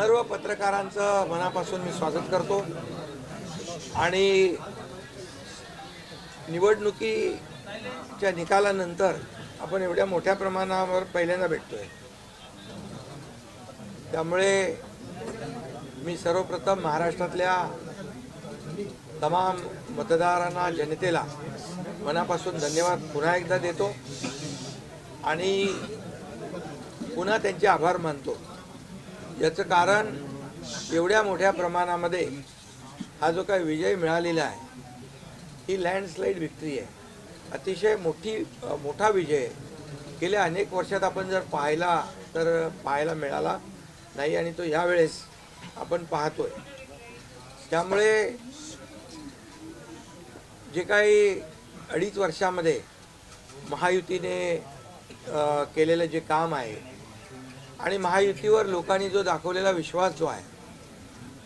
सर्व पत्रकारांचं मनापासून मी स्वागत करतो आणि निवडणुकीच्या निकालानंतर आपण एवढ्या मोठ्या प्रमाणावर पहिल्यांदा भेटतोय। त्यामुळे मी सर्वप्रथम महाराष्ट्रातल्या तमाम मतदारांना, जनतेला मनापासून धन्यवाद पुन्हा एकदा देतो आणि पुन्हा त्यांचे आभार मानतो। याचं कारण एवढ्या मोठ्या प्रमाणामध्ये हा जो काही विजय मिळालेला आहे ही लँडस्लाइड विक्ट्री आहे। अतिशय मोठा विजय आहे। गेल्या अनेक वर्षात आपण जर पाहायला मिळाला नाही आणि तो यावेळेस आपण पाहतोय। त्यामुळे जे काही 2.5 वर्षामध्ये महायुतीने केलेलं जे काम आहे आणि महायुतीवर लोकांनी जो दाखवलेला विश्वास जो आहे,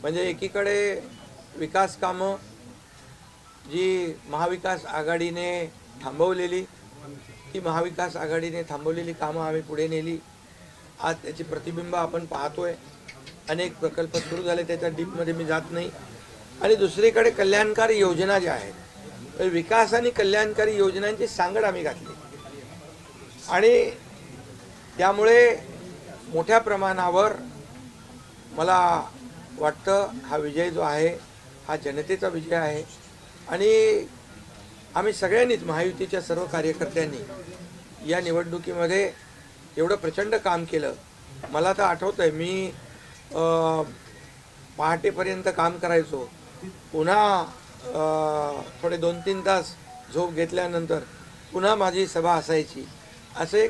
म्हणजे एकीकडे विकास कामं जी महाविकास आघाडीने थांबवलेली, ती महाविकास आघाडीने थांबवलेली कामं आम्ही पुढे नेली। आज त्याची प्रतिबिंब आपण पाहतोय। अनेक प्रकल्प सुरू झाले, त्याच्या डीपमध्ये मी जात नाही। आणि दुसरीकडे कल्याणकारी योजना ज्या आहेत, विकास आणि कल्याणकारी योजनांची सांगड आम्ही घातली आणि त्यामुळे मोठ्या प्रमाणावर मला वाटतं हा विजय जो आहे हा जनतेचा विजय आहे। आणि आम्ही सगळ्यांनीच, महायुतीच्या सर्व कार्यकर्त्यांनी या निवडणुकीमध्ये एवढं प्रचंड काम केलं। मला तर आठवतंय मी पहाटेपर्यंत काम करायचो, पुन्हा थोडे 2-3 तास झोप घेतल्यानंतर पुन्हा माझी सभा असायची। असे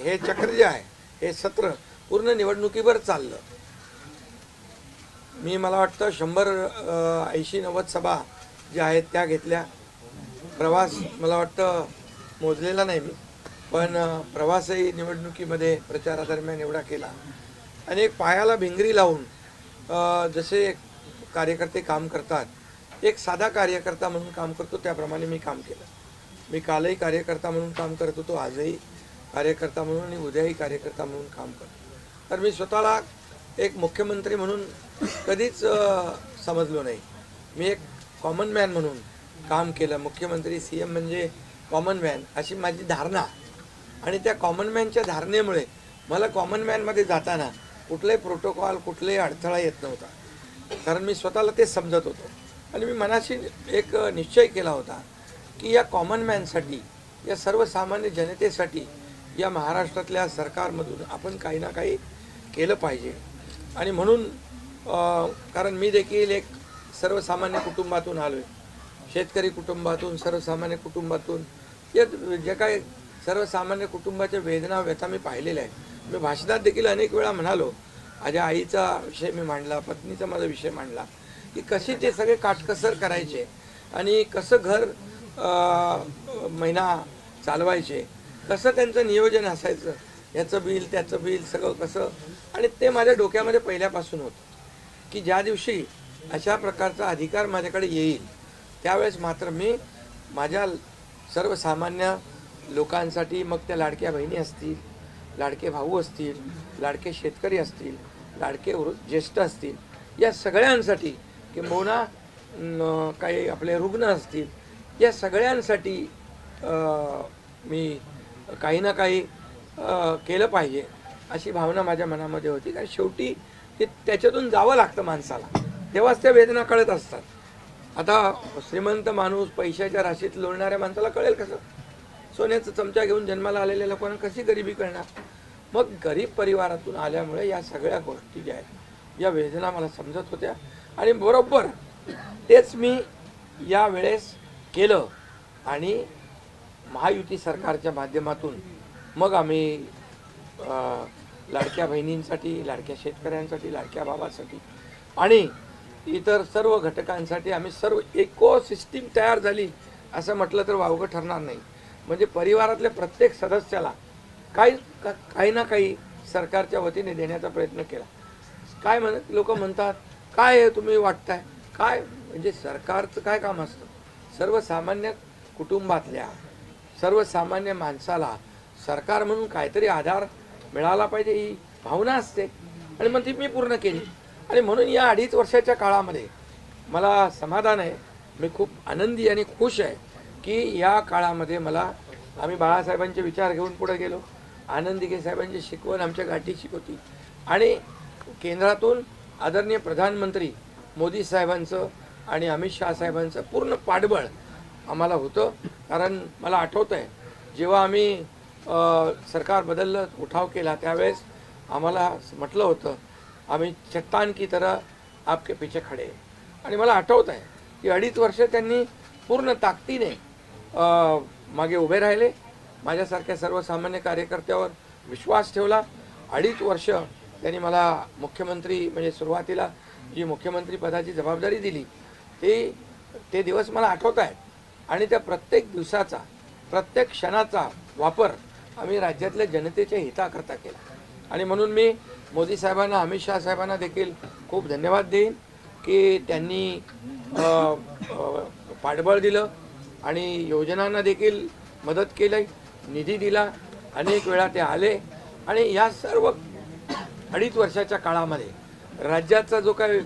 हे चक्र जे आहे, हे सत्र पूर्ण निवडणुकीवर चाललं। मला वाटतं 100-80-90 सभा ज्या आहेत त्या घेतल्या। प्रवास मला वाटतं मोजलेला नाही मी, पण प्रवासही निवडणुकीमध्ये प्रचारादरम्यान एवढा केला। आणि पायाला भिंगरी लावून जसे कार्यकर्ते काम करतात, एक साधा कार्यकर्ता म्हणून काम करतो त्याप्रमाणे मी काम केलं। मी कालही कार्यकर्ता म्हणून काम करत होतो, आजही कार्यकर्ता म्हणून आणि उद्याही कार्यकर्ता म्हणून काम करतो। तर मी स्वतःला एक मुख्यमंत्री म्हणून कधीच समजलो नाही। मी एक कॉमन मॅन म्हणून काम केलं। मुख्यमंत्री, सीएम म्हणजे कॉमन मॅन अशी माझी धारणा, आणि त्या कॉमन मॅनच्या धारणेमुळे मला कॉमन मॅनमध्ये जाताना कुठलाही प्रोटोकॉल, कुठलाही अडथळा येत नव्हता, कारण मी स्वतःला ते समजत होतो। आणि मी मनाशी एक निश्चय केला होता की या कॉमन मॅनसाठी, या सर्वसामान्य जनतेसाठी या महाराष्ट्रातल्या सरकारमधून आपण काही ना काही केलं पाहिजे। आणि म्हणून कारण मी देखील एक सर्वसामान्य कुटुंबातून आलो आहे, शेतकरी कुटुंबातून, सर्वसामान्य कुटुंबातून। या जे काही सर्वसामान्य कुटुंबाच्या वेदना, व्यथा मी पाहिलेल्या आहेत। मी भाषणात देखील अनेक वेळा म्हणालो, माझ्या आईचा विषय मी मांडला, पत्नीचा माझा विषय मांडला, की कशी ते सगळे काटकसर करायचे आणि कसं घर महिना चालवायचे, कसं त्यांचं नियोजन असायचं, याचं बिल त्याचं बिल सगळं कसं। आणि ते माझ्या डोक्यामध्ये पहिल्यापासून होतं की ज्या दिवशी अशा प्रकारचा अधिकार माझ्याकडे येईल त्यावेळेस मात्र मी माझ्या सर्वसामान्य लोकांसाठी, मग त्या लाडक्या बहिणी असतील, लाडके भाऊ असतील, लाडके शेतकरी असतील, लाडके ज्येष्ठ असतील, या सगळ्यांसाठी, किंबहुना काही आपले रुग्ण असतील, या सगळ्यांसाठी मी काही ना काही केलं पाहिजे अशी भावना माझ्या मनामध्ये होती। कारण शेवटी ते त्याच्यातून जावं लागतं माणसाला, तेव्हाच त्या वेदना कळत असतात। आता श्रीमंत माणूस, पैशाच्या राशीत लोळणाऱ्या माणसाला कळेल कसं? सोन्याचा चमचा घेऊन जन्माला आलेल्या लोकांना कशी गरिबी कळणार? मग गरीब परिवारातून आल्यामुळे या सगळ्या गोष्टी ज्या आहेत, या वेदना मला समजत होत्या आणि बरोबर तेच मी यावेळेस केलं। आणि महायुती सरकारच्या माध्यमातून मग आम्ही लाडक्या बहिणींसाठी, लाडक्या शेतकऱ्यांसाठी, लाडक्या बाबासाठी आणि इतर सर्व घटकांसाठी आम्ही सर्व इकोसिस्टीम तयार झाली असं म्हटलं तर वावगं ठरणार नाही। म्हणजे परिवारातल्या प्रत्येक सदस्याला काही ना काही सरकारच्या वतीने देण्याचा प्रयत्न केला। काय लोक म्हणतात, काय तुम्ही वाटताय, काय म्हणजे सरकारचं काय काम असतं? सर्वसामान्य कुटुंबातल्या सर्वसामान्य माणसाला सरकार म्हणून काहीतरी आधार मिळाला पाहिजे ही भावना असते। आणि मग ती मी पूर्ण केली. आणि म्हणून या 2.5 वर्षाच्या काळामध्ये मला समाधान आहे, मी खूप आनंदी आणि खुश आहे की या काळामध्ये आम्ही बाळासाहेबांचे विचार घेऊन पुढे गेलो. आनंद दिघे साहेबांची शिकवण आमच्या गाठीशी होती आणि केंद्रातून आदरणीय प्रधानमंत्री मोदी साहेबांचं आणि अमित शहा साहेबांचं पूर्ण पाठबळ आम्हाला होतं. कारण मला आठवतं आहे जेव्हा आम्ही सरकार बदललं, उठाव केला, त्यावेळेस आम्हाला म्हटलं होतं आम्ही चट्टान की तरह आपके पीछे खडे. आणि मला आठवत आहे की 2.5 वर्ष त्यांनी पूर्ण ताकदीने मागे उभे राहिले, माझ्यासारख्या सर्वसामान्य कार्यकर्त्यावर विश्वास ठेवला. 2.5 वर्ष त्यांनी मला मुख्यमंत्री म्हणजे सुरुवातीला जी मुख्यमंत्री पदाची जबाबदारी दिली ते दिवस मला आठवत आहेत. आणि त्या प्रत्येक दिवसाचा प्रत्येक क्षणाचा वापर आम्ही राज्यातल्या जनतेच्या हिताकरता केला. आणि म्हणून मी मोदी साहेबांना, अमित शहा साहेबांना देखील खूप धन्यवाद देईन की त्यांनी पाठबळ दिलं आणि योजनांना देखील मदत केली, निधी दिला, अनेक वेळा ते आले. आणि या सर्व 2.5 वर्षाच्या काळामध्ये राज्याचा जो काही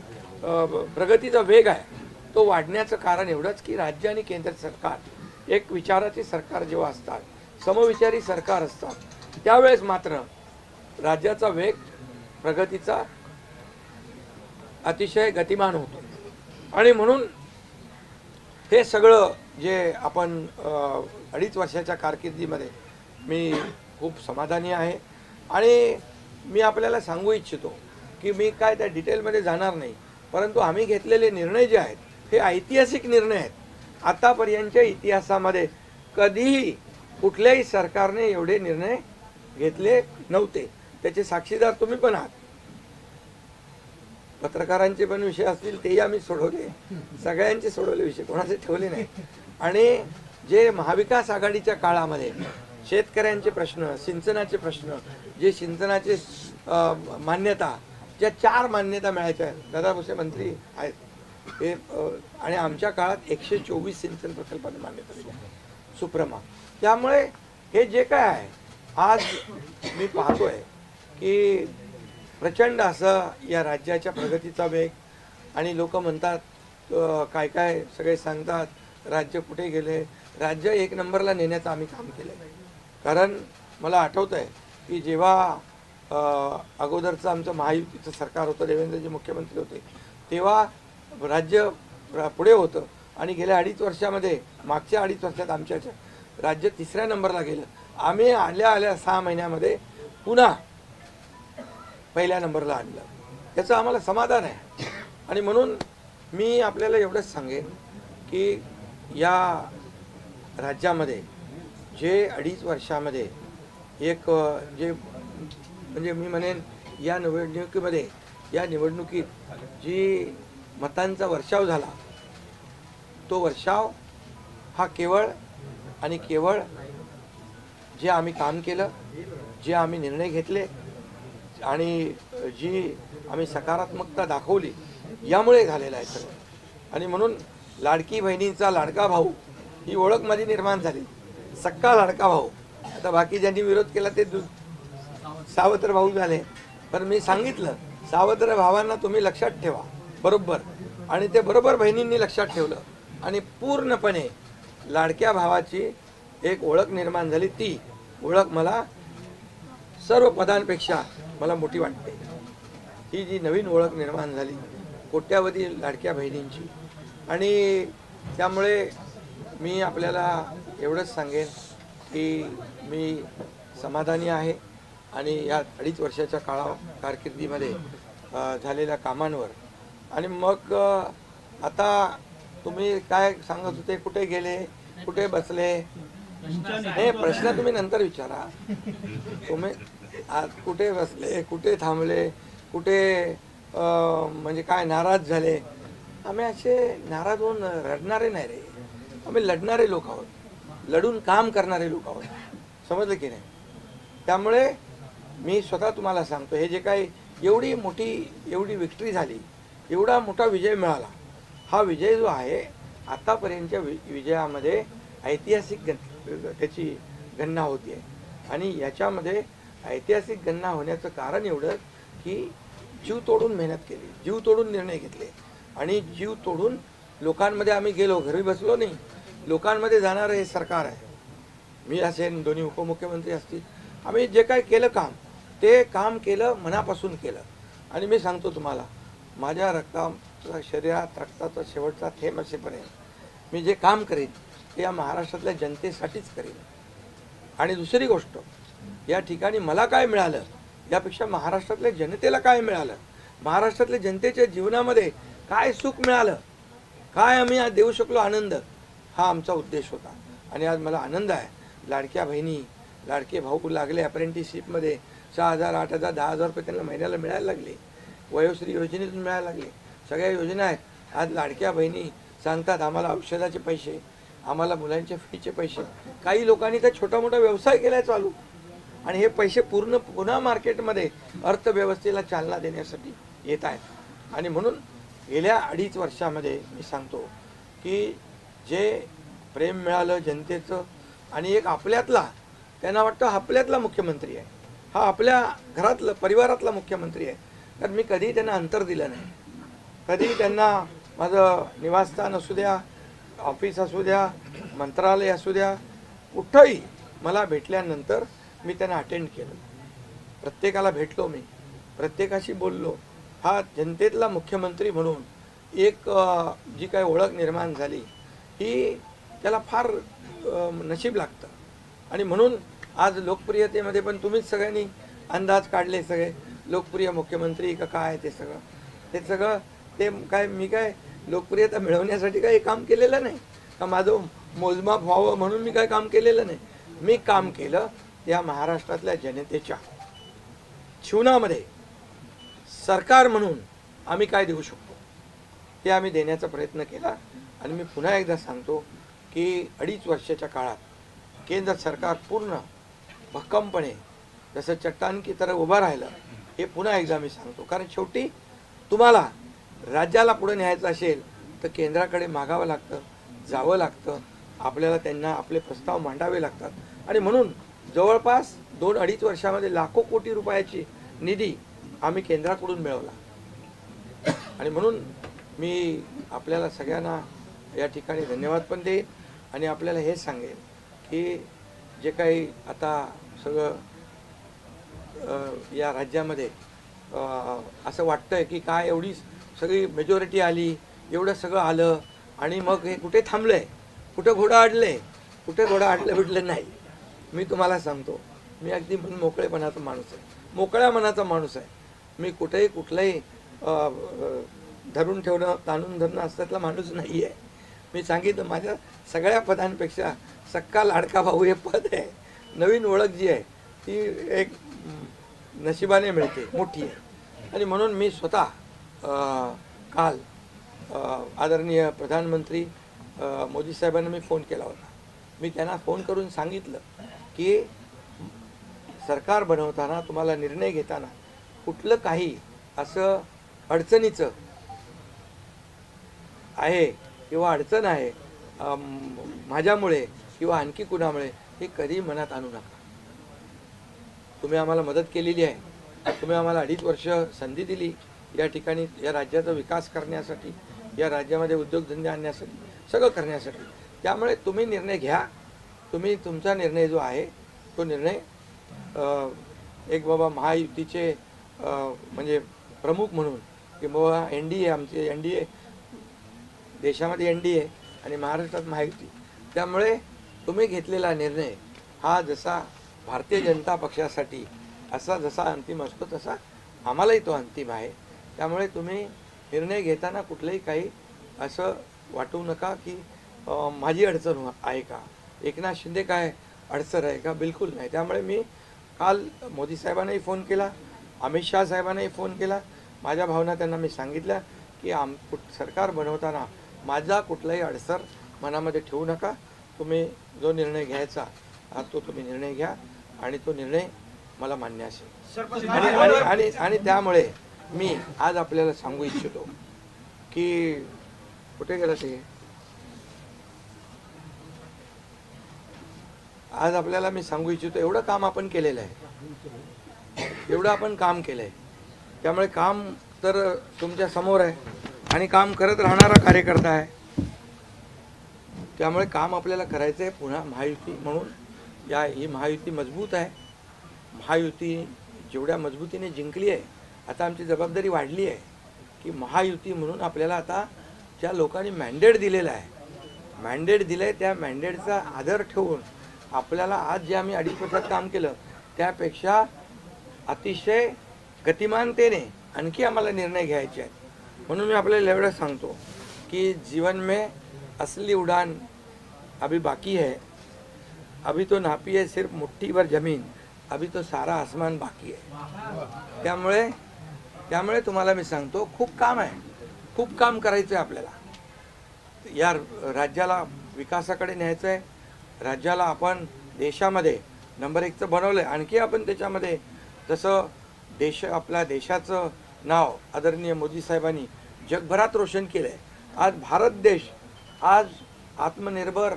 प्रगतीचा वेग आहे तो वाढण्याचं कारण एवढंच की राज्य आणि केंद्र सरकार एक विचाराचे सरकार जेव्हा असतात, समविचारी सरकार असतात, त्यावेळेस मात्र राज्याचा वेग प्रगतीचा अतिशय गतिमान होतो. आणि म्हणून हे सगळं जे आपण 2.5 वर्षाच्या कारकिर्दीमध्ये मी खूप समाधानी आहे. आणि मी आपल्याला सांगू इच्छितो की मी काय त्या डिटेलमध्ये जाणार नाही, परंतु आम्ही घेतलेले निर्णय जे आहेत हे ऐतिहासिक निर्णय आहेत. आतापर्यंतच्या इतिहासामध्ये कधीही कुठल्याही सरकारने एवढे निर्णय घेतले नव्हते. त्याचे साक्षीदार तुम्ही पण आहात. पत्रकारांचे पण विषय असतील तेही आम्ही सोडवले, सगळ्यांचे सोडवले विषय, कोणाचे ठेवले नाही. आणि जे महाविकास आघाडीच्या काळामध्ये शेतकऱ्यांचे प्रश्न, सिंचनाचे प्रश्न, जे सिंचनाचे मान्यता, ज्या 4 मान्यता मिळायच्या, दादा भुसे मंत्री आहेत हे, आणि आमच्या काळात 124 सिंचन प्रकल्पांना मान्यता दिली, सुप्रमा. त्यामुळे हे जे काय आहे आज मी पाहतोय की प्रचंड असं या राज्याच्या प्रगतीचा वेग. आणि लोक म्हणतात काय काय सगळे सांगतात राज्य कुठे गेले, राज्य 1 नंबरला नेण्याचं आम्ही काम केलं. कारण मला आठवतं आहे की जेव्हा अगोदरचं आमचं महायुतीचं सरकार होतं, देवेंद्रजी मुख्यमंत्री होते, तेव्हा राज्य पुढे होतं. आणि गेल्या 2.5 वर्षामध्ये, मागच्या 2.5 वर्षात आमच्या राज्य 3ऱ्या नंबरला गेलं. आम्ही आल्या 6 महिन्यामध्ये पुन्हा 1ल्या नंबरला आणलं. याचं आम्हाला समाधान आहे. आणि म्हणून मी आपल्याला एवढंच सांगेन की या राज्यामध्ये जे 2.5 वर्षामध्ये एक जे म्हणजे मी म्हणेन या निवडणुकीत जी मतांचा वर्षाव झाला, तो वर्षाव हा केवळ आणि केवळ जे आम्ही काम केलं, जे आम्ही निर्णय घेतले आणि जी आम्ही सकारात्मकता दाखवली यामुळे झालेला आहे सगळं. आणि म्हणून लाडकी बहिणींचा लाडका भाऊ ही ओळख माझी निर्माण झाली, सक्का लाडका भाऊ. आता बाकी ज्यांनी विरोध केला ते सावत्र भाऊ झाले, पण मी सांगितलं सावत्र भावांना तुम्ही लक्षात ठेवा बरोबर. आणि ते बरोबर बहिणींनी लक्षात ठेवलं आणि पूर्णपणे लाडक्या भावाची एक ओळख निर्माण झाली. ती ओळख मला सर्व पदांपेक्षा मला मोठी वाटते. ही जी नवीन ओळख निर्माण झाली कोट्यावधी लाडक्या बहिणींची. आणि त्यामुळे मी आपल्याला एवढंच सांगेन की मी समाधानी आहे आणि या 2.5 वर्षाच्या कारकिर्दीमध्ये झालेल्या कामांवर. आणि मग आता तुम्ही काय सांगत होते, कुठे गेले, कुठे बसले, हे प्रश्न तुम्ही नंतर विचारा. तुम्ही आज कुठे बसले, कुठे थांबले, कुठे म्हणजे काय नाराज झाले. आम्ही असे नाराज होऊन रडणारे नाही रे, आम्ही लढणारे लोक आहोत, लढून काम करणारे लोक आहोत. समजलं की नाही? त्यामुळे मी स्वतः तुम्हाला सांगतो, हे जे काही एवढी विक्ट्री झाली, एवढा मोठा विजय मिळाला, हा विजय जो आहे आतापर्यंतच्या विजयामध्ये ऐतिहासिक त्याची गणना होती आहे. आणि याच्यामध्ये ऐतिहासिक गणना होण्याचं कारण एवढं की जीव तोडून मेहनत केली, जीव तोडून निर्णय घेतले आणि जीव तोडून लोकांमध्ये आम्ही गेलो, घरी बसलो नाही, लोकांमध्ये जाणारं हे सरकार आहे. मी असेन, दोन्ही उपमुख्यमंत्री असतील, आम्ही जे काय केलं काम, ते काम केलं, मनापासून केलं. आणि मी सांगतो तुम्हाला, माझ्या शरीरात रक्ताचा शेवटचा थेंब असेपर्यंत मी जे काम करेन ते या महाराष्ट्रातल्या जनतेसाठीच करेन. आणि दुसरी गोष्ट, या ठिकाणी मला काय मिळालं यापेक्षा महाराष्ट्रातल्या जनतेला काय मिळालं, महाराष्ट्रातल्या जनतेच्या जीवनामध्ये काय सुख मिळालं, काय आम्ही आज देऊ शकलो आनंद, हा आमचा उद्देश होता. आणि आज मला आनंद आहे, लाडक्या बहिणी लाडके भाऊ लागले अप्रेंटिसशिपमध्ये, 6,000 8,000 10,000 रुपये त्यांना महिन्याला मिळायला लागले, वयोश्री योजनेतून मिळायला लागले, सगळ्या योजना आहेत. आज लाडक्या बहिणी सांगतात आम्हाला औषधाचे पैसे, आम्हाला मुलांच्या फीचे पैसे. काही लोकांनी तर छोटा मोठा व्यवसाय केला चालू, आणि हे पैसे पुन्हा मार्केटमध्ये अर्थव्यवस्थेला चालना देण्यासाठी येत आहेत. आणि म्हणून गेल्या 2.5 वर्षामध्ये मी सांगतो की जे प्रेम मिळालं जनतेचं, आणि एक आपल्यातला, त्यांना वाटतं आपल्यातला मुख्यमंत्री आहे, हा आपल्या घरातला परिवारातला मुख्यमंत्री आहे. तर मी कधीही त्यांना अंतर दिलं नाही, कधीही त्यांना माझं निवासस्थान असू द्या, ऑफिस असू द्या, मंत्रालय असू द्या, कुठंही मला भेटल्यानंतर मी त्यांना अटेंड केलं, प्रत्येकाला भेटलो, मी प्रत्येकाशी बोललो. हा जनतेतला मुख्यमंत्री म्हणून एक जी काही ओळख निर्माण झाली ही त्याला फार नशीब लागतं. आणि म्हणून आज लोकप्रियतेमध्ये पण तुम्हीच सगळ्यांनी अंदाज काढले, सगळे लोकप्रिय मुख्यमंत्री का काय, ते सगळं ते काय, मी काय लोकप्रियता मिळवण्यासाठी काही काम केलेलं नाही, का माझं मोजमाप व्हावं म्हणून मी काय काम केलेलं नाही. मी काम केलं या महाराष्ट्रातल्या जनतेच्या जीवनामध्ये सरकार म्हणून आम्ही काय देऊ शकतो ते आम्ही देण्याचा प्रयत्न केला. आणि मी पुन्हा एकदा सांगतो की 2.5 वर्षाच्या काळात केंद्र सरकार पूर्ण भक्कमपणे जसं चट्टान की तरह उभं राहिलं, हे पुन्हा एकदा मी सांगतो. कारण शेवटी तुम्हाला राज्याला पुढे न्यायचं असेल तर केंद्राकडे मागावं लागतं, जावं लागतं, आपल्याला त्यांना आपले प्रस्ताव मांडावे लागतात. आणि म्हणून जवळपास 2-2.5 वर्षामध्ये लाखो कोटी रुपयाची निधी आम्ही केंद्राकडून मिळवला. आणि म्हणून मी आपल्याला सगळ्यांना या ठिकाणी धन्यवाद पण देईन आणि आपल्याला हे सांगेन की जे काही आता सगळं या राज्यामध्ये असं वाटतंय की काय एवढी सगळी मेजॉरिटी आली, एवढं सगळं आलं आणि मग हे कुठे थांबलंय, कुठं घोडं अडलंय, कुठे घोडं अडलं बिडलं नाही. मी तुम्हाला सांगतो, मी अगदी मोकळेपणाचा माणूस आहे, मोकळ्या मनाचा माणूस आहे. मी कुठेही कुठलंही धरून ठेवणं, ताणून धरणं असल्यातला माणूस नाही आहे. मी सांगितलं, माझ्या सगळ्या पदांपेक्षा सक्का लाडका भाऊ हे पद आहे. नवीन ओळख जी आहे ती एक नशिबाने मिळते, मोठी आहे. आणि म्हणून मी स्वतः काल आदरणीय प्रधानमंत्री मोदी साहेबांना मी फोन केला होता. मी त्यांना फोन करून सांगितलं की सरकार बनवताना, तुम्हाला निर्णय घेताना कुठलं काही असं अडचणीचं आहे किंवा अडचण आहे माझ्यामुळे किंवा आणखी कुणामुळे, हे कधी मनात आणू नका. तुम्ही आम्हाला मदत केलेली आहे, तुम्ही आम्हाला 2.5 वर्ष संधी दिली या ठिकाणी या राज्याचा विकास करण्यासाठी, या राज्यामध्ये उद्योगधंदे आणण्यासाठी, सगळं करण्यासाठी. त्यामुळे तुम्ही निर्णय घ्या. तुम्ही तुमचा निर्णय जो आहे तो निर्णय एक बाबा महायुतीचे म्हणजे प्रमुख म्हणून की बाबा NDA, आमचे NDA, देशामध्ये NDA आणि महाराष्ट्रात महायुती. त्यामुळे तुम्ही घेतलेला निर्णय हा जसा भारतीय जनता पक्षासाठी असा जसा अंतिम असतो तसा आम्हालाही तो अंतिम आहे. त्यामुळे तुम्ही निर्णय घेताना कुठलंही काही असं वाटू नका की माझी अडचण आहे का, एकनाथ शिंदे काय अडचण आहे का, बिलकुल नाही. त्यामुळे मी काल मोदी साहेबांनाही फोन केला, अमित शाह साहेबांनाही फोन केला. माझ्या भावना त्यांना मी सांगितल्या की सरकार बनवताना माझा कुठलाही अडसर मनामध्ये ठेवू नका. तुम्ही जो निर्णय घ्यायचा तो तुम्ही निर्णय घ्या आणि तो निर्णय मला मान्य असेल. आणि त्यामुळे मी आज आपल्याला सांगू इच्छितो की कुठे गेला ते, आज आपल्याला मी सांगू इच्छितो, एवढं काम आपण केलेलं आहे, एवढं आपण काम केलं आहे. त्यामुळे काम तर तुमच्या समोर आहे आणि काम करत राहणारा कार्यकर्ता आहे, त्यामुळे काम आपल्याला करायचं आहे. पुन्हा महायुती म्हणून ही महायुती मजबूत आहे. महायुती जेवढ्या मजबूतीने जिंकली आहे, आता आमची जबाबदारी वाढली आहे की महायुती म्हणून आपल्याला आता ज्या लोकांनी मॅन्डेट दिलेलं आहे, मॅन्डेट दिलं आहे, त्या मॅन्डेटचा आदर ठेवून आपल्याला आज जे आम्ही 2.5 वर्षात काम केलं त्यापेक्षा अतिशय गतिमानतेने आणखी आम्हाला निर्णय घ्यायचे आहेत. म्हणून मी आपल्याला एवढं सांगतो कि जीवन में असली उड़ान अभी बाकी है, अभी तो नापी है सिर्फ मुट्ठी भर जमीन, अभी तो सारा आसमान बाकी है. त्यामुळे तुम्हाला मी सांगतो खूप काम आहे, खूप काम करायचं आहे आपल्याला. या राज्याला विकासाकडे न्यायचं आहे. राज्याला आपण देशामध्ये नंबर 1 बनवलं आहे. आणखी आपण त्याच्यामध्ये जसं आपल्या देशाचं नाव आदरणीय मोदी साहेबांनी जगभरात रोशन केलं आहे. आज भारत देश आज आत्मनिर्भर,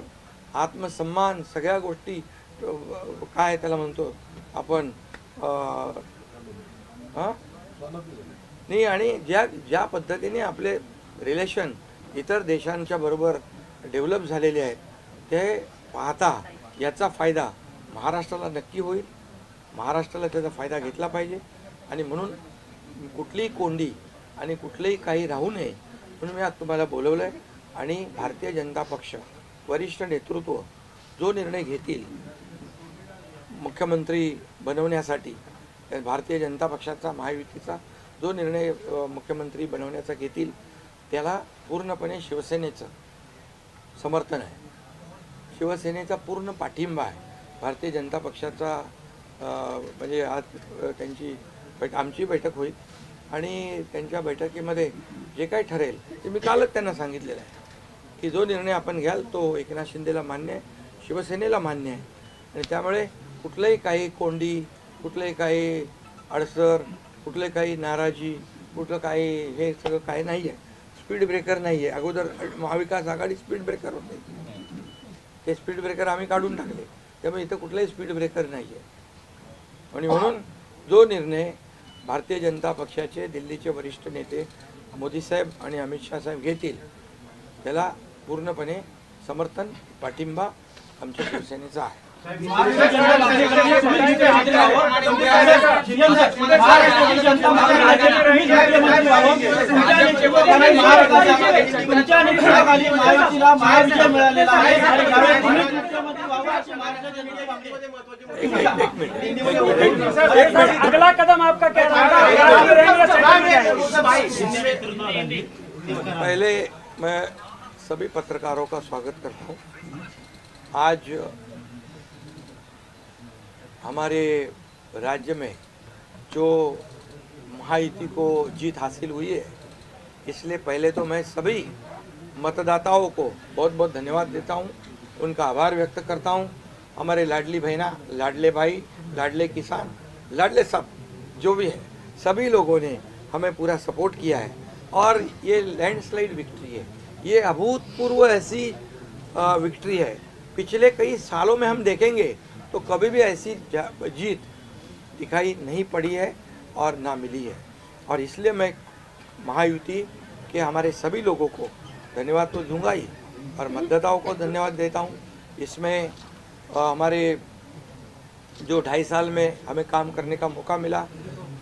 आत्मसन्मान सगळ्या गोष्टी काय त्याला म्हणतो आपण नाही, आणि ज्या पद्धतीने आपले रिलेशन इतर देशांच्या बरोबर डेव्हलप झालेले आहेत ते पाहता याचा फायदा महाराष्ट्राला नक्की होईल. महाराष्ट्राला त्याचा फायदा घेतला पाहिजे आणि म्हणून कुठलीही कोंडी आणि कुठलेही काही राहू नये म्हणून मी आज तुम्हाला बोलवलं आहे. आणि भारतीय जनता पक्ष वरिष्ठ नेतृत्व जो निर्णय घेतील मुख्यमंत्री बनवण्यासाठी, भारतीय जनता पक्षाचा महायुतीचा जो निर्णय मुख्यमंत्री बनवण्याचा घेतील त्याला पूर्णपणे शिवसेनेचं समर्थन आहे, शिवसेनेचा पूर्ण पाठिंबा आहे. भारतीय जनता पक्षाचा म्हणजे आज आमची बैठक होईल आणि त्यांच्या बैठकीमध्ये जे काही ठरेल ते मी कालच त्यांना सांगितलेलं आहे की जो निर्णय आपण घ्याल तो एकनाथ शिंदेला मान्य आहे, शिवसेनेला मान्य आहे. आणि त्यामुळे कुठलंही काही कोंडी, कुठलंही काही अडसर, कुठले काही नाराजी, कुठलं काही हे सगळं काही नाही आहे. स्पीड ब्रेकर नाही आहे. अगोदर महाविकास आघाडी स्पीड ब्रेकर होते, ते स्पीड ब्रेकर आम्ही काढून टाकले. त्यामुळे इथं कुठलाही स्पीड ब्रेकर नाही आहे. आणि म्हणून जो निर्णय भारतीय जनता पक्षाचे दिल्लीचे वरिष्ठ नेते मोदी साहेब आणि अमित शाह साहेब घेतील त्याला पूर्णपणे समर्थन, पाठिंबा आमच्या शिवसेनेचा आहे. अगला कदम आपका क्या पहले मैं सभी पत्रकारों का स्वागत करता हूँ. आज हमारे राज्य में जो महायुति को जीत हासिल हुई है, इसलिए पहले तो मैं सभी मतदाताओं को बहुत बहुत धन्यवाद देता हूँ, उनका आभार व्यक्त करता हूँ. हमारे लाडली बहना, लाडले भाई, लाडले किसान, लाडले सब जो भी है, सभी लोगों ने हमें पूरा सपोर्ट किया है और ये लैंडस्लाइड विक्ट्री है. ये अभूतपूर्व ऐसी विक्ट्री है. पिछले कई सालों में हम देखेंगे तो कभी भी ऐसी जीत दिखाई नहीं पड़ी है और ना मिली है. और इसलिए मैं महायुति के हमारे सभी लोगों को धन्यवाद तो दूंगा ही और मतदाताओं को धन्यवाद देता हूँ. इसमें हमारे जो 2.5 साल में हमें काम करने का मौका मिला,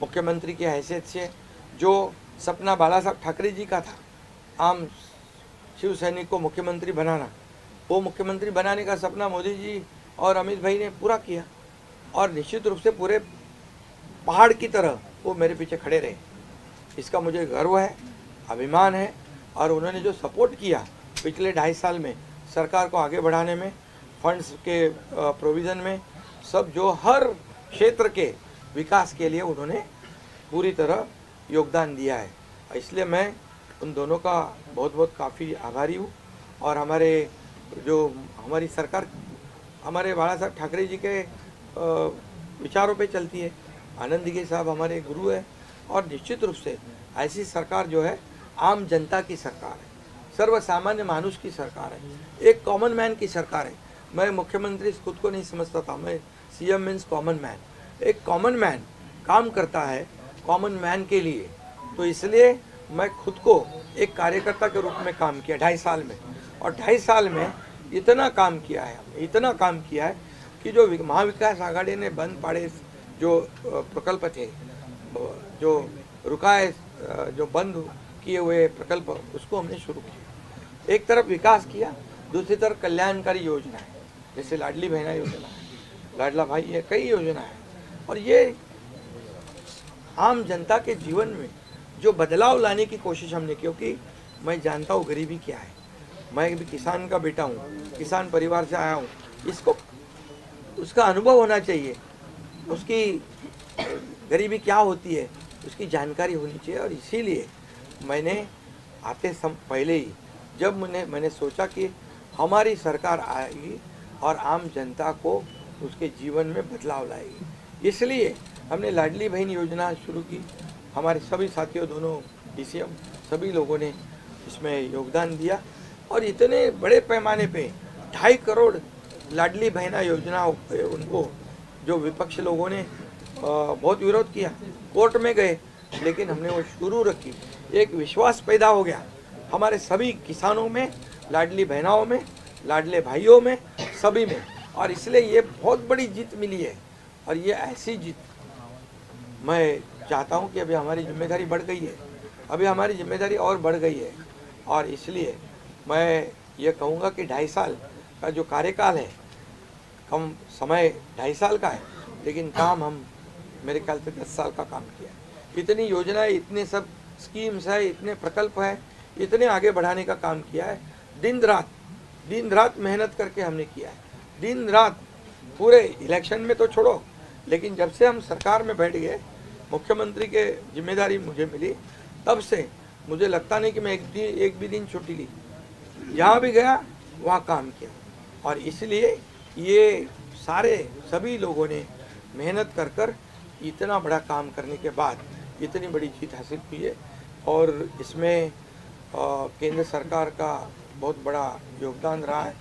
मुख्यमंत्री की हैसियत से जो सपना बाला साहब ठाकरे जी का था, आम शिव सैनिक को मुख्यमंत्री बनाना, वो मुख्यमंत्री बनाने का सपना मोदी जी और अमित भाई ने पूरा किया और निश्चित रूप से पूरे पहाड़ की तरह वो मेरे पीछे खड़े रहे. इसका मुझे गर्व है, अभिमान है. और उन्होंने जो सपोर्ट किया पिछले 2.5 साल में सरकार को आगे बढ़ाने में, फंड्स के प्रोविज़न में, सब जो हर क्षेत्र के विकास के लिए उन्होंने पूरी तरह योगदान दिया है. इसलिए मैं उन दोनों का बहुत बहुत काफ़ी आभारी हूँ. और हमारे जो हमारी सरकार हमारे बाला साहब ठाकरे जी के विचारों पे चलती है. आनंद दिघे साहब हमारे गुरु है और निश्चित रूप से ऐसी सरकार जो है आम जनता की सरकार है, सर्वसामान्य मानुष की सरकार है, एक कॉमन मैन की सरकार है. मैं मुख्यमंत्री खुद को नहीं समझता था, मैं सीएम मीन्स कॉमन मैन. एक कॉमन मैन काम करता है, कॉमन मैन के लिए। तो इसलिए मैं खुद को एक कार्यकर्ता के रूप में काम किया 2.5 साल में, और 2.5 साल में इतना काम किया है, इतना काम किया है कि जो महाविकास आघाड़ी ने बंद पाड़े जो प्रकल्प थे, जो रुकाए, जो बंद किए हुए प्रकल्प, उसको हमने शुरू किया। एक तरफ विकास किया, दूसरी तरफ कल्याणकारी योजना है, जैसे लाडली बहना योजना है, लाडला भाई है, कई योजना है। और ये आम जनता के जीवन में जो बदलाव लाने की कोशिश हमने, क्योंकि मैं जानता हूँ गरीबी क्या है, मैं भी किसान का बेटा हूँ, किसान परिवार से आया हूँ, इसको उसका अनुभव होना चाहिए, उसकी गरीबी क्या होती है उसकी जानकारी होनी चाहिए। और इसीलिए मैंने आते पहले ही जब मैंने सोचा कि हमारी सरकार आएगी और आम जनता को उसके जीवन में बदलाव लाएगी, इसलिए हमने लाडली बहन योजना शुरू की। हमारे सभी साथियों, दोनों DCM, सभी लोगों ने इसमें योगदान दिया और इतने बड़े पैमाने पे 2.5 करोड़ लाडली बहना योजना उनको, जो विपक्ष लोगों ने बहुत विरोध किया, कोर्ट में गए, लेकिन हमने वो शुरू रखी। एक विश्वास पैदा हो गया हमारे सभी किसानों में, लाडली बहनाओं में, लाडले भाइयों में, सभी में, और इसलिए ये बहुत बड़ी जीत मिली है। और ये ऐसी जीत मैं चाहता हूँ कि अभी हमारी जिम्मेदारी बढ़ गई है, अभी हमारी जिम्मेदारी और बढ़ गई है, और इसलिए मैं ये कहूँगा कि 2.5 साल का जो कार्यकाल है, कम समय 2.5 साल का है, लेकिन काम हम मेरे ख्याल से 10 साल का काम किया है। इतनी योजनाएं, इतने सब स्कीम्स है, इतने प्रकल्प है, इतने आगे बढ़ाने का काम किया है। दिन रात मेहनत करके हमने किया है, दिन रात। पूरे इलेक्शन में तो छोड़ो, लेकिन जब से हम सरकार में बैठ गए, मुख्यमंत्री के जिम्मेदारी मुझे मिली, तब से मुझे लगता नहीं कि मैं एक भी दिन छुट्टी ली, जहाँ भी गया वहाँ काम किया। और इसलिए ये सभी लोगों ने मेहनत कर इतना बड़ा काम करने के बाद इतनी बड़ी जीत हासिल की है। और इसमें केंद्र सरकार का बहुत बड़ा योगदान रहा है।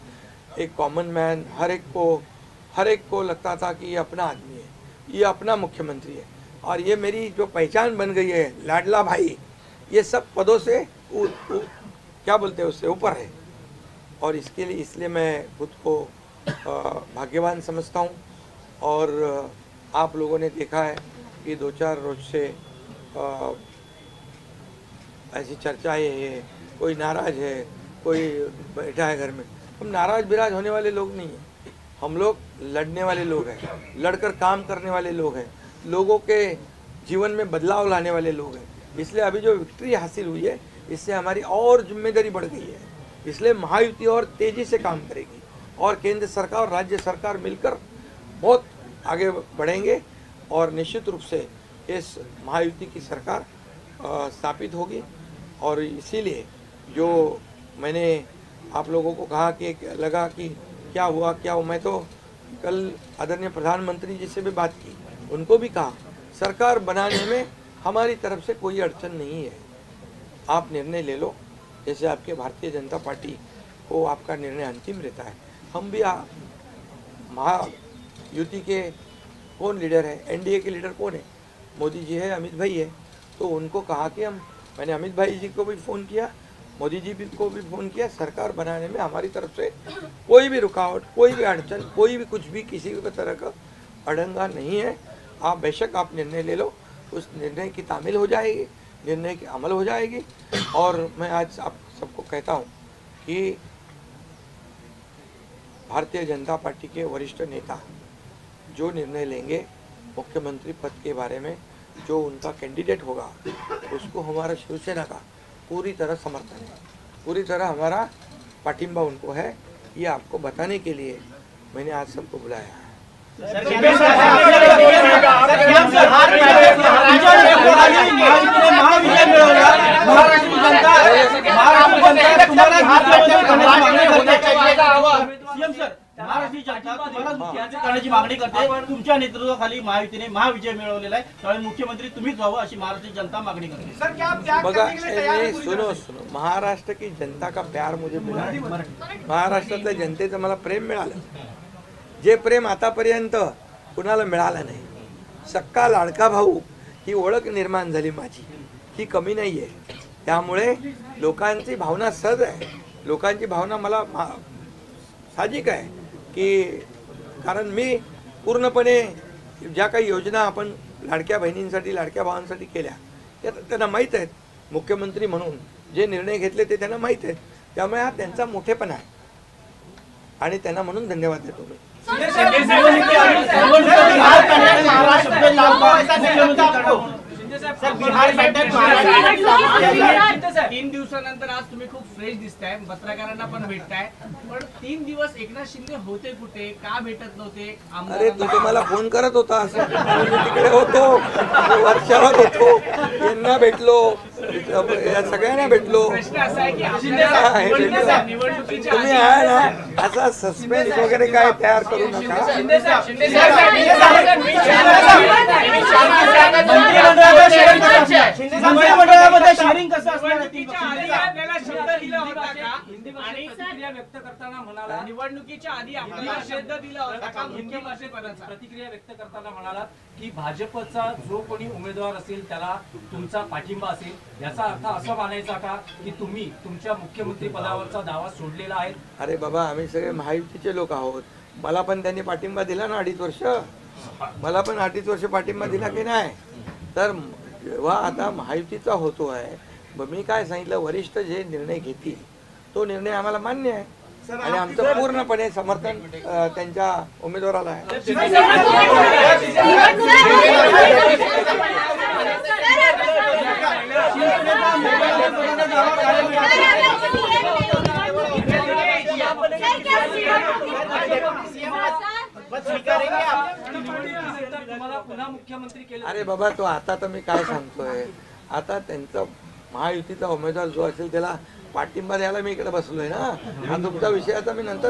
एक कॉमन मैन, हर एक को लगता था कि ये अपना आदमी है, ये अपना मुख्यमंत्री है, और ये मेरी जो पहचान बन गई है, लाडला भाई, ये सब पदों से क्या बोलते हैं, उससे ऊपर है। और इसलिए मैं खुद को भाग्यवान समझता हूँ। और आप लोगों ने देखा है कि 2-4 रोज से ऐसी चर्चाएं है, कोई नाराज है, कोई बैठा है घर में। हम नाराज बिराज होने वाले लोग नहीं हैं, हम लोग लड़ने वाले लोग हैं, लड़कर काम करने वाले लोग हैं, लोगों के जीवन में बदलाव लाने वाले लोग हैं। इसलिए अभी जो विक्ट्री हासिल हुई है, इससे हमारी और जिम्मेदारी बढ़ गई है। इसलिए महायुति और तेज़ी से काम करेगी, और केंद्र सरकार और राज्य सरकार मिलकर बहुत आगे बढ़ेंगे, और निश्चित रूप से इस महायुति की सरकार स्थापित होगी। और इसीलिए जो मैंने आप लोगों को कहा कि लगा कि क्या हुआ, मैं तो कल आदरणीय प्रधानमंत्री जी से भी बात की, उनको भी कहा सरकार बनाने में हमारी तरफ से कोई अड़चन नहीं है, आप निर्णय ले लो, जैसे आपके भारतीय जनता पार्टी को आपका निर्णय अंतिम रहता है। हम भी महायुति के कौन लीडर है, NDA के लीडर कौन है, मोदी जी है, अमित भाई है, तो उनको कहा कि मैंने अमित भाई जी को भी फ़ोन किया, मोदी जी को भी फ़ोन किया, सरकार बनाने में हमारी तरफ से कोई भी रुकावट, कोई भी अड़चन, कोई भी कुछ भी किसी भी तरह का अड़ंगा नहीं है। आप बेशक आप निर्णय ले लो, उस निर्णय की तामील हो जाएगी, निर्णय की अमल हो जाएगी। और मैं आज आप सबको कहता हूँ कि भारतीय जनता पार्टी के वरिष्ठ नेता जो निर्णय लेंगे मुख्यमंत्री पद के बारे में, जो उनका कैंडिडेट होगा, उसको हमारा शिवसेना का पूरी तरह समर्थन है, पूरी तरह हमारा पाठिंबा उनको है। ये आपको बताने के लिए मैंने आज सबको बुलाया है। महाराष्ट्र जनता तुम्हाला मुख्यमंत्री करण्याची मागणी करते। तुमच्या नेतृत्वाखाली महायुतीने महाविजय मिळवलेला आहे, त्यामुळे मुख्यमंत्री तुम्हीच व्हावं अशी महाराष्ट्र जनता मागणी करते। सर क्या त्याग करने के लिए तैयार है? सुनो, महाराष्ट्र की जनता का प्यार मुझे मिला है, महाराष्ट्रातल्या जनतेचं मला प्रेम मिळालं, जे प्रेम आतापर्यंत कुणाला मिळालं नाही। सक्का लाडका भाऊ ही ओळख निर्माण झाली माझी, ही कमी नाही आहे. त्यामुळे लोकांची भावना सहज आहे, लोकांची भावना मला साहजिक आहे की कारण मी पूर्णपणे ज्या काही योजना आपण लाडक्या बहिणींसाठी लाडक्या भावांसाठी केल्या त्या त्यांना माहीत आहेत. मुख्यमंत्री म्हणून जे निर्णय घेतले ते त्यांना माहीत आहेत. त्यामुळे हा त्यांचा मोठेपणा आहे आणि त्यांना म्हणून धन्यवाद देतो मी. तीन दिवसानंतर आज तुम्ही खूप फ्रेश दिसताय, पत्रकारांना पण भेटताय, पण 3 दिवस एकनाथ शिंदे होते कुठे, का भेटत नव्हते? अरे तू तर मला फोन करत होता, मी तिकडे होतो, वर्षावर होतो, यांना भेटलो, या सगळ्यांना भेटलो. प्रश्न असा आहे की निवडणुकीच्या तुम्ही आहे ना असा सस्पेन्स वगैरे काय तयार करू नका. मंत्रिमंडळामध्ये शेअरिंग कसं असणार? आपल्याला शब्द दिला होता का? आणि प्रतिक्रिया व्यक्त करताना म्हणाला, निवडणुकीच्या आधी आपल्याला शब्द दिला होता का मुख्यमंत्रीपदाचा? प्रतिक्रिया व्यक्त करताना म्हणाला की भाजपचा जो कोणी उमेदवार असेल त्याला तुमचा पाठिंबा असेल. याचा अर्थ असं मानायचा का की तुम्ही तुमच्या मुख्यमंत्री पदावरचा दावा सोडलेला आहे? अरे बाबा, आम्ही सगळे महायुतीचे लोक आहोत. मला पण त्यांनी पाठिंबा दिला ना 2.5 वर्ष, मला पण 2.5 वर्ष पाठिंबा दिला की नाही. तर जेव्हा आता महायुतीचा होतो आहे, मी काय सांगितलं, वरिष्ठ जे निर्णय घेतील तो निर्णय आम्हाला मान्य आहे आणि आमचं पूर्णपणे समर्थन त्यांच्या उमेदवाराला आहे. अरे बाबा, तो आता तर मी काय सांगतोय, आता त्यांचा महायुतीचा उमेदवार जो असेल त्याला पाठिंबा द्यायला मी इकडे बसलोय ना. हा तुमचा विषय आता मी नंतर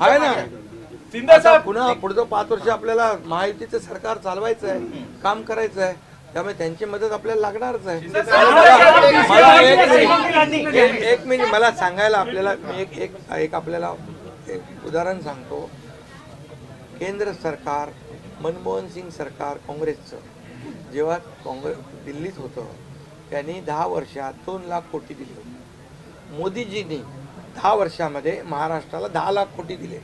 आहे ना. आता पुन्हा पुढचं 5 वर्ष आपल्याला महायुतीचं सरकार चालवायचं आहे, काम करायचं आहे, त्यामुळे त्यांची मदत आपल्याला लागणारच आहे. एक मिनिट मला सांगायला आपल्याला मी एक आपल्याला एक उदाहरण सांगतो. केंद्र सरकार, मनमोहन सिंग सरकार काँग्रेसचं जेव्हा दिल्लीत होतं त्यांनी 10 वर्षात 2 लाख कोटी दिले होते. मोदीजींनी 10 वर्षामध्ये महाराष्ट्राला 10 लाख कोटी दिले.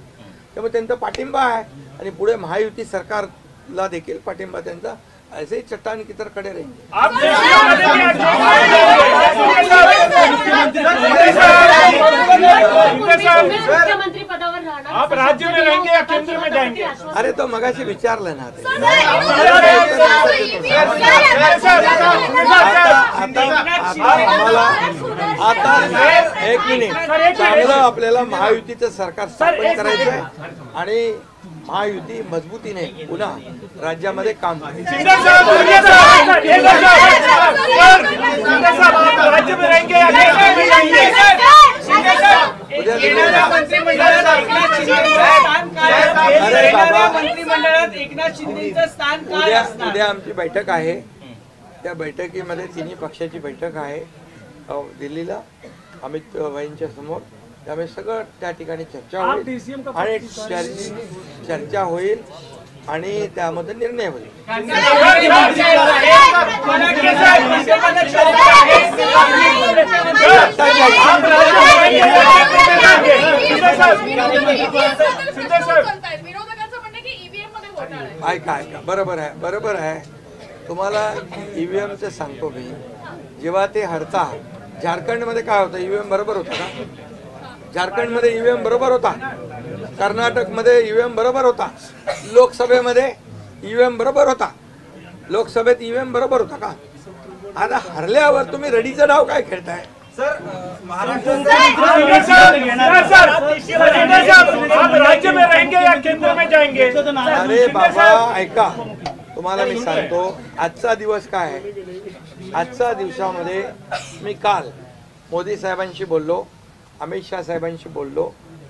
त्यामुळे त्यांचा पाठिंबा आहे आणि पुढे महायुती सरकारला देखील पाठिंबा त्यांचा. ऐसे ही चट्टान की तरह खड़े रहेंगे. मुख्यमंत्री पदावर राहणार, आप राज्य में रहेंगे या केंद्र में जाएंगे? अरे तो मगाशी विचारलं ना आता एक मिनिट, चांगलं आपल्याला महायुतीचं सरकार स्थापन करायचं आहे आणि महायुती मजबूतीने पुन्हा राज्यामध्ये काम करायचं. उद्या आमची बैठक आहे, त्या बैठकीमध्ये तिन्ही पक्षाची बैठक आहे दिल्लीला अमित भाईंच्या समोर. त्यामुळे सगळं त्या ठिकाणी चर्चा होईल आणि चर्चा होईल आणि त्यामध्ये निर्णय होईल. ऐका बरोबर आहे. तुम्हाला ईव्हीएमचं सांगतो मी. जेव्हा ते हरता, झारखंडमध्ये काय होतं, ईव्हीएम बरोबर होता का? झारखंडमध्ये ईव्हीएम बरोबर होता, कर्नाटकमध्ये ईव्हीएम बरोबर होता, लोकसभेमध्ये ईव्हीएम बरोबर होता, लोकसभेत ईव्हीएम बरोबर होता का? आता हरल्यावर तुम्ही रडीचा डाव काय खेळताय? राज्य में रहेंगे या केंद्र में जाएंगे? अरे बाबा ऐका, तुम्हाला मी सांगतो आजचा दिवस काय आहे. आजच्या दिवसामध्ये मी काल मोदी साहेबांशी बोललो, अमित शाह साहेबांशी बोललो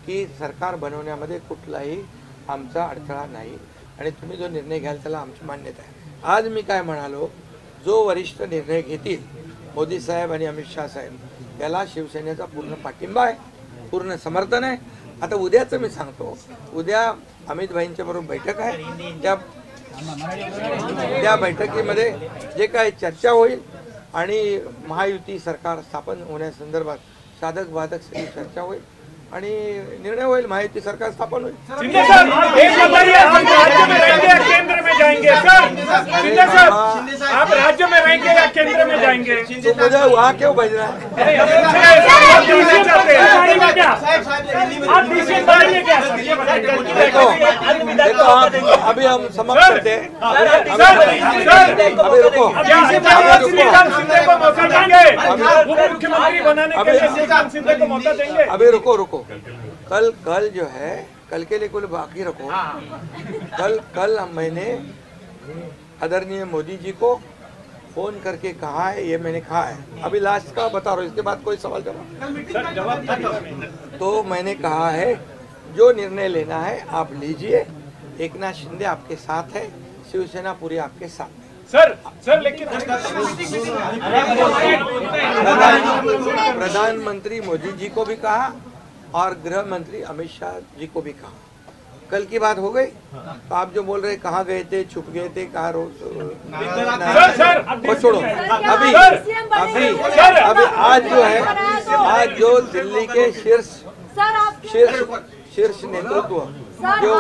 की सरकार बनवण्यामध्ये कुठलाही आमचा अडथळा नाही आणि तुम्ही जो निर्णय घ्याल त्याला आमची मान्यता आहे. आज मी काय म्हणालो, जो वरिष्ठ निर्णय घेतील मोदी साहेब आणि अमित शाह साहेब याला शिवसेनेचा पूर्ण पाठिंबा आहे, पूर्ण समर्थन आहे. आता उद्याचं मी सांगतो, उद्या अमित भाईंच्या बरोबर बैठक आहे. त्या बैठकीमध्ये जे काही चर्चा होईल आणि महायुती सरकार स्थापन होण्यासंदर्भात साधक बाधक सगळी चर्चा होईल आणि निर्णय होईल. महायुती सरकार स्थापन होईल. शिंदे सर, एक बताइए, आप राज्य में रहेंगे या केंद्र में जाएंगे? सर शिंदे सर, आप राज्य में रहेंगे या केंद्र में जाएंगे? तो मुझे वहाँ क्यों भेजना है? देखो अभी हम समाप्त करते हैं. अभी रुको, शिंदे को मौका देंगे, उप मुख्यमंत्री बनाने के लिए श्रीकांत शिंदे को मौका देंगे. अभी रुको. कल जो है, कल के लिए कुल बाकी रखो. कल मैंने आदरणीय मोदी जी को फोन करके कहा है, ये मैंने कहा है. अभी लास्ट का बता रहा हूँ, इसके बाद कोई सवाल जवाब. तो मैंने कहा है जो निर्णय लेना है आप लीजिए. एकनाथ शिंदे आपके साथ है, शिवसेना पूरी आपके साथ है. सर लेकिन प्रधानमंत्री मोदी जी को भी कहा और गृह मंत्री अमित शाह जी को भी कहा. कल की बात हो गई. तो आप जो बोल रहे कहाँ गए थे, छुप गए थे, कहाँ वो छोड़ो. अभी आज जो है, आज जो दिल्ली के शीर्ष नेतृत्व, जो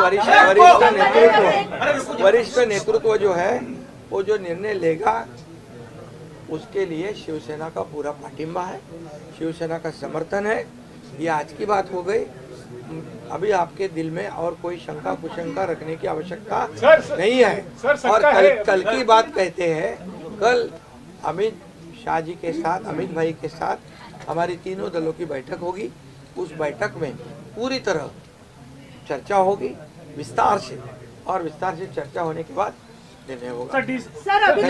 वरिष्ठ नेतृत्व जो है, वो जो निर्णय लेगा उसके लिए शिवसेना का पूरा पाठिंबा है, शिवसेना का समर्थन है. ये आज की बात हो गई. अभी आपके दिल में और कोई शंका कुशंका रखने की आवश्यकता नहीं है. और कल की बात कहते हैं, कल अमित शाह जी के साथ, अमित भाई के साथ हमारी तीनों दलों की बैठक होगी. उस बैठक में पूरी तरह चर्चा होगी विस्तार से, और विस्तार से चर्चा होने के बाद निर्णय होगा. सर अभी तो